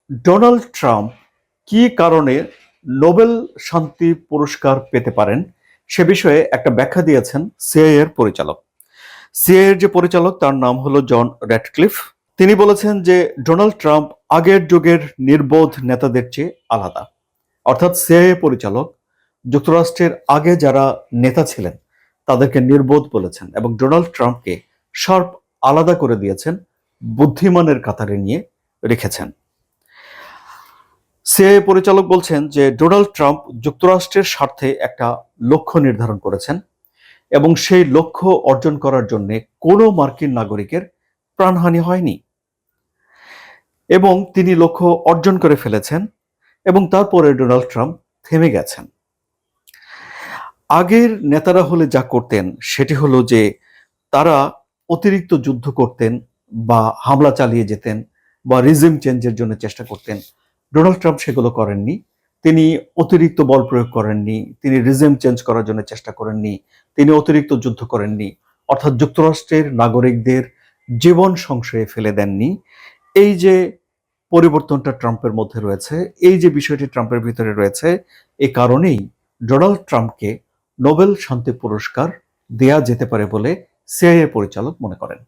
Donald Trump কী কারণে Nobel শান্তি পুরস্কার পেতে পারেন সে বিষয়ে একটা ব্যাখ্যা দিয়েছেন সিআইএ এর পরিচালক। সিআইএ এর যে পরিচালক তার নাম হলো জন র্যাটক্লিফ। তিনি বলেছেন যে ডোনাল্ড ট্রাম্প আগের যুগের নির্বোধ নেতাদের চেয়ে আলাদা। অর্থাৎ সিআইএ পরিচালক যুক্তরাষ্ট্রের আগে যারা নেতা ছিলেন তাদেরকে নির্বোধ বলেছেন এবং ডোনাল্ড ট্রাম্পকে শার্প আলাদা করে দিয়েছেন, বুদ্ধিমানের কাতারে নিয়ে রেখেছেন। সিআইএ পরিচালক বলছেন যে ডোনাল্ড ট্রাম্প যুক্তরাষ্ট্রের স্বার্থে একটা লক্ষ্য নির্ধারণ করেছেন এবং সেই লক্ষ্য অর্জন করার জন্য কোনো মার্কিন নাগরিকের প্রাণহানি হয়নি এবং তিনি লক্ষ্য অর্জন করে ফেলেছেন এবং তারপরে ডোনাল্ড ট্রাম্প থেমে গেছেন। আগের নেতারা হলে যা করতেন সেটি হলো যে তারা অতিরিক্ত যুদ্ধ করতেন বা হামলা চালিয়ে যেতেন বা রিজিম চেঞ্জের জন্য চেষ্টা করতেন। ডোনাল্ড ট্রাম্প সেগুলো করেননি। তিনি অতিরিক্ত বল প্রয়োগ করেননি, তিনি রিজিম চেঞ্জ করার জন্য চেষ্টা করেননি, তিনি অতিরিক্ত যুদ্ধ করেননি, অর্থাৎ যুক্তরাষ্ট্রের নাগরিকদের জীবন সংশয়ে ফেলে দেননি। এই যে পরিবর্তনটা ট্রাম্পের মধ্যে রয়েছে, এই যে বিষয়টি ট্রাম্পের ভিতরে রয়েছে, এ কারণেই ডোনাল্ড ট্রাম্পকে নোবেল শান্তি পুরস্কার দেয়া যেতে পারে বলে সিআইএ পরিচালক মনে করেন।